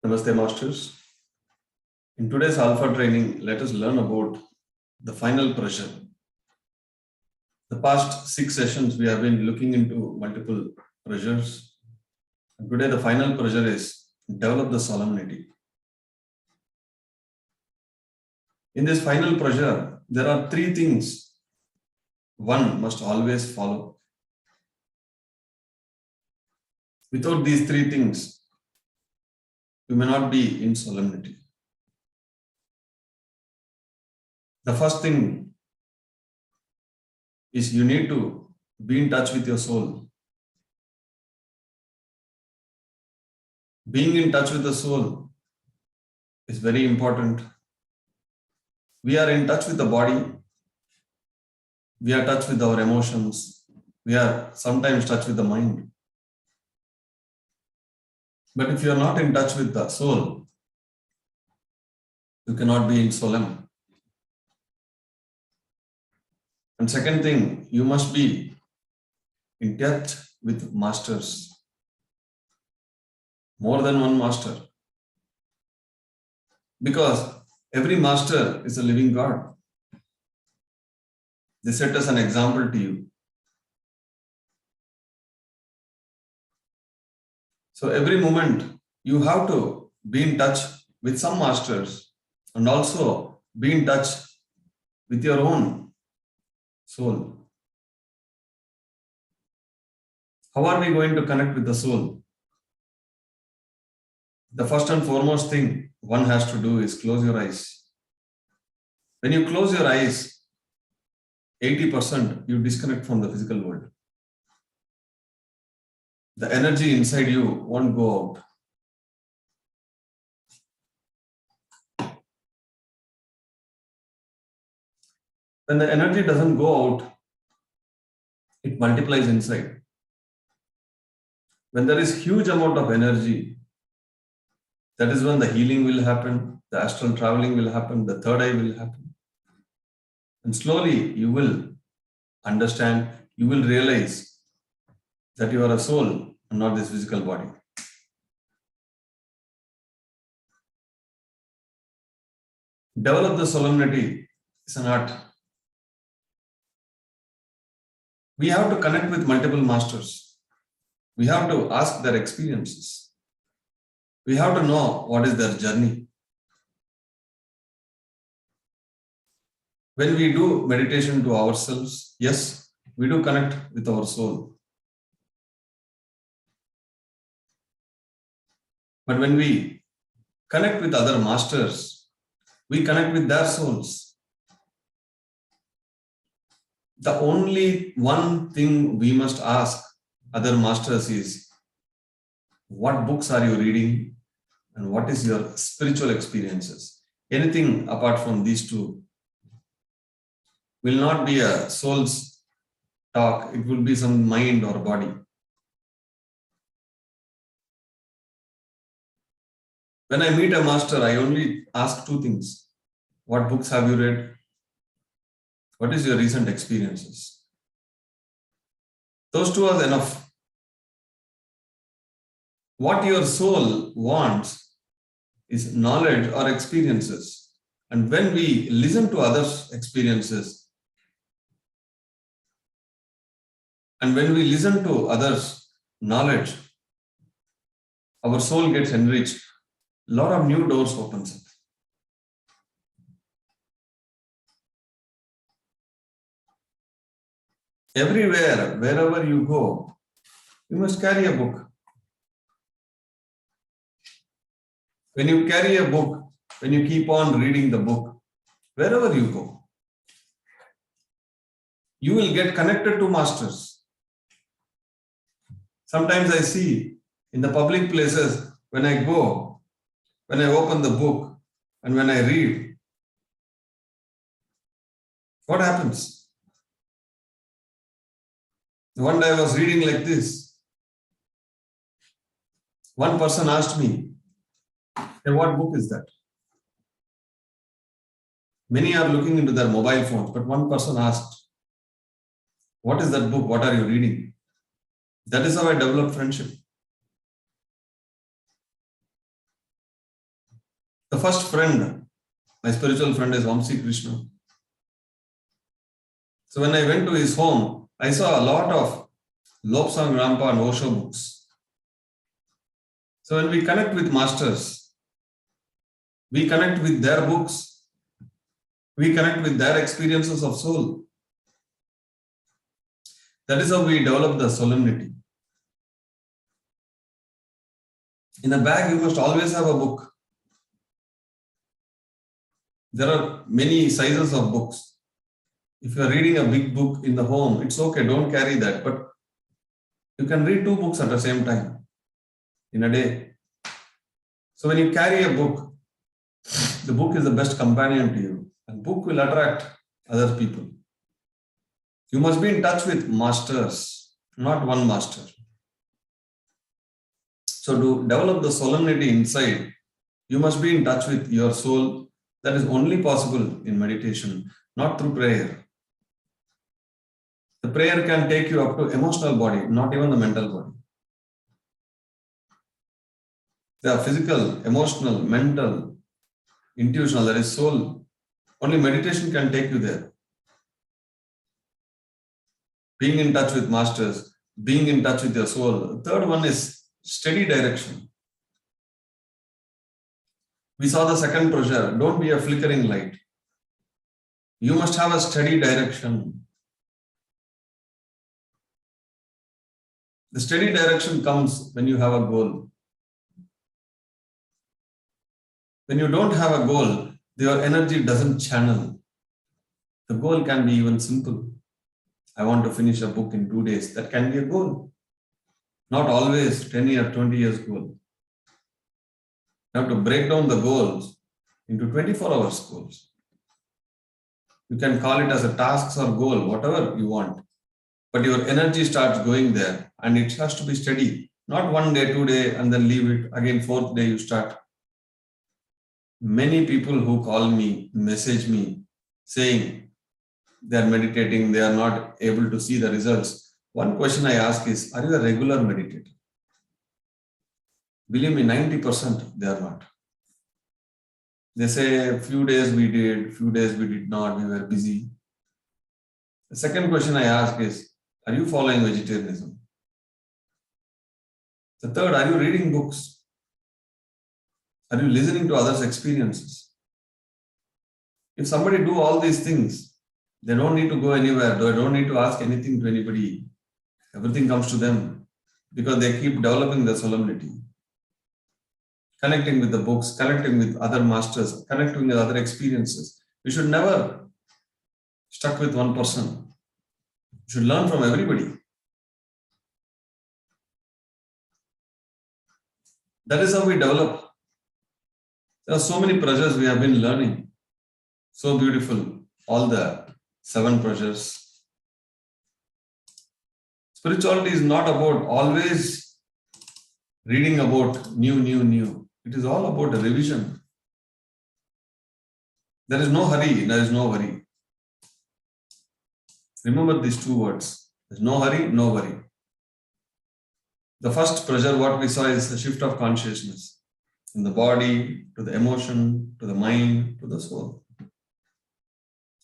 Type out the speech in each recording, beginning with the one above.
Namaste, Masters. In today's Alpha training, let us learn about the final pressure. The past 6 sessions, we have been looking into multiple pressures. And today, the final pressure is develop the solemnity. In this final pressure, there are 3 things one must always follow. Without these 3 things, you may not be in solemnity. The first thing is you need to be in touch with your soul. Being in touch with the soul is very important. We are in touch with the body. We are in touch with our emotions. We are sometimes in touch with the mind. But if you are not in touch with the soul, you cannot be in solemn. And second thing, you must be in touch with masters. More than one master. Because every master is a living God. They set as an example to you. So every moment you have to be in touch with some masters and also be in touch with your own soul. How are we going to connect with the soul? The first and foremost thing one has to do is close your eyes. When you close your eyes, 80% you disconnect from the physical world. The energy inside you won't go out. When the energy doesn't go out, it multiplies inside. When there is huge amount of energy, that is when the healing will happen, the astral traveling will happen, the third eye will happen. And slowly you will understand, you will realize that you are a soul and not this physical body. Develop the solemnity is an art. We have to connect with multiple masters. We have to ask their experiences. We have to know what is their journey. When we do meditation to ourselves, yes, we do connect with our soul. But when we connect with other masters, we connect with their souls. The only one thing we must ask other masters is, what books are you reading and what is your spiritual experiences? Anything apart from these two will not be a soul's talk. It will be some mind or body. When I meet a master, I only ask 2 things. What books have you read? What is your recent experiences? Those 2 are enough. What your soul wants is knowledge or experiences. And when we listen to others' experiences, and when we listen to others' knowledge, our soul gets enriched. A lot of new doors opens up. Everywhere, wherever you go, you must carry a book. When you carry a book, when you keep on reading the book, wherever you go, you will get connected to masters. Sometimes I see in the public places, when I go, when I open the book and when I read, what happens? One day I was reading like this. One person asked me, hey, what book is that? Many are looking into their mobile phones, but one person asked, what is that book? What are you reading? That is how I developed friendship. The first friend, my spiritual friend, is Vamsi Krishna. So when I went to his home, I saw a lot of Lobsang Rampa and Osho books. So when we connect with masters, we connect with their books, we connect with their experiences of soul. That is how we develop the solemnity. In a bag, you must always have a book. There are many sizes of books. If you are reading a big book in the home, it's okay, don't carry that. But you can read 2 books at the same time in a day. So when you carry a book, the book is the best companion to you. And book will attract other people. You must be in touch with masters, not one master. So to develop the solemnity inside, you must be in touch with your soul. That is only possible in meditation, not through prayer. The prayer can take you up to emotional body, not even the mental body. There are physical, emotional, mental, intuitional, that is soul. Only meditation can take you there. Being in touch with masters, being in touch with your soul. The third one is steady direction. We saw the second pressure. Don't be a flickering light. You must have a steady direction. The steady direction comes when you have a goal. When you don't have a goal, your energy doesn't channel. The goal can be even simple. I want to finish a book in 2 days. That can be a goal. Not always 10 year, 20 years goal. You have to break down the goals into 24 hours goals. You can call it as a task or goal, whatever you want. But your energy starts going there and it has to be steady. Not 1 day, 2 days and then leave it. Again, 4th day you start. Many people who call me, message me, saying they are meditating, they are not able to see the results. One question I ask is, are you a regular meditator? Believe me, 90% they are not. They say a few days we did, few days we did not, we were busy. The second question I ask is, are you following vegetarianism? The third, are you reading books? Are you listening to others' experiences? If somebody do all these things, they don't need to go anywhere. They don't need to ask anything to anybody. Everything comes to them because they keep developing the solemnity. Connecting with the books, connecting with other masters, connecting with other experiences. We should never stuck with one person. We should learn from everybody. That is how we develop. There are so many pressures we have been learning. So beautiful. All the 7 pressures. Spirituality is not about always reading about new. It is all about a revision. There is no hurry, there is no worry. Remember these 2 words. There is no hurry, no worry. The first pressure, what we saw, is the shift of consciousness from the body to the emotion, to the mind, to the soul.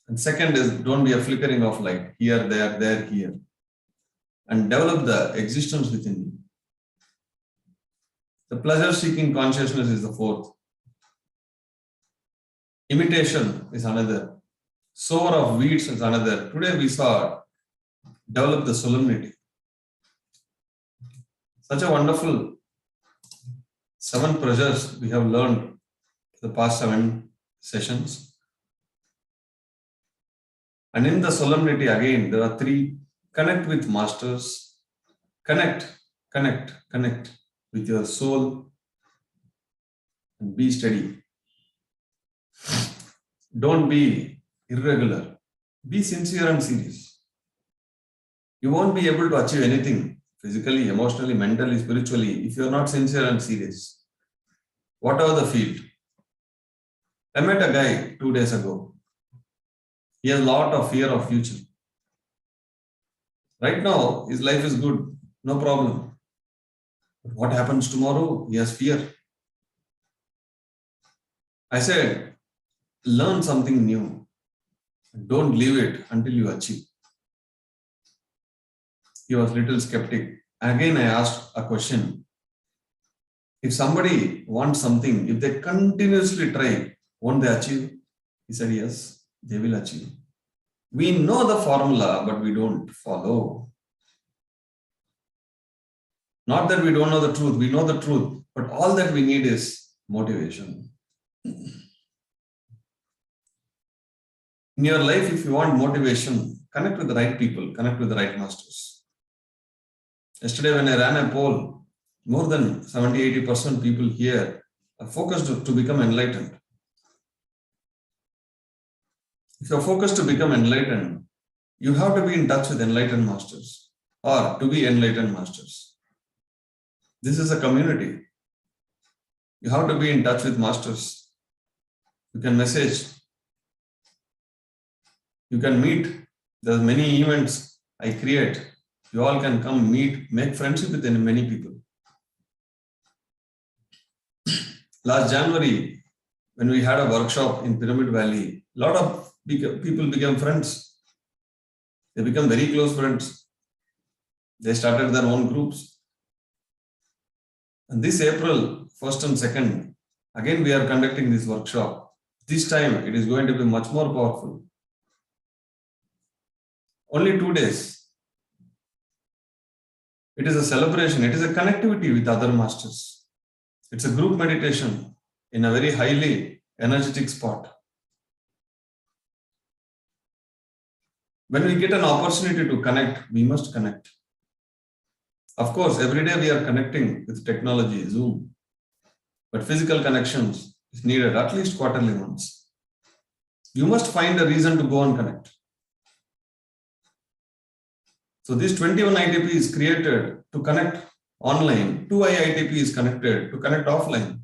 And second is, don't be a flickering of light, here, there, here. And develop the existence within you. The pleasure-seeking consciousness is the fourth. Imitation is another. Sower of weeds is another. Today we saw develop the solemnity. Such a wonderful 7 pressures we have learned the past 7 sessions. And in the solemnity again, there are 3. Connect with masters. Connect with your soul and be steady. Don't be irregular. Be sincere and serious. You won't be able to achieve anything physically, emotionally, mentally, spiritually if you are not sincere and serious. Whatever the field. I met a guy 2 days ago. He has a lot of fear of future. Right now, his life is good, no problem. But what happens tomorrow? He has fear. I said, learn something new. Don't leave it until you achieve. He was a little skeptic. Again, I asked a question. If somebody wants something, if they continuously try, won't they achieve? He said, yes, they will achieve. We know the formula, but we don't follow. Not that we don't know the truth, we know the truth, but all that we need is motivation. In your life, if you want motivation, connect with the right people, connect with the right masters. Yesterday, when I ran a poll, more than 70-80% people here are focused to become enlightened. If you're focused to become enlightened, you have to be in touch with enlightened masters or to be enlightened masters. This is a community. You have to be in touch with masters. You can message. You can meet. There are many events I create. You all can come meet, make friendship with many people. Last January, when we had a workshop in Pyramid Valley, a lot of people became friends. They become very close friends. They started their own groups. And this April 1st and 2nd, again we are conducting this workshop. This time it is going to be much more powerful. Only 2 days. It is a celebration. It is a connectivity with other masters. It's a group meditation in a very highly energetic spot. When we get an opportunity to connect, we must connect. Of course, every day we are connecting with technology, Zoom, but physical connections is needed at least quarterly once. You must find a reason to go and connect. So this 21 ITP is created to connect online. 2 IITP is connected to connect offline.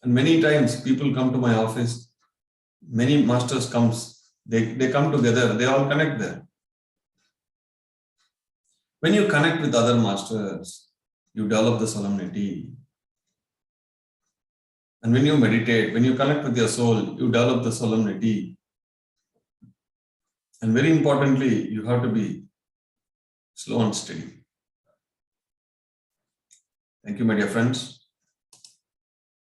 And many times people come to my office, many masters comes, they come together, they all connect there. When you connect with other masters, you develop the solemnity. And when you meditate, when you connect with your soul, you develop the solemnity. And very importantly, you have to be slow and steady. Thank you, my dear friends.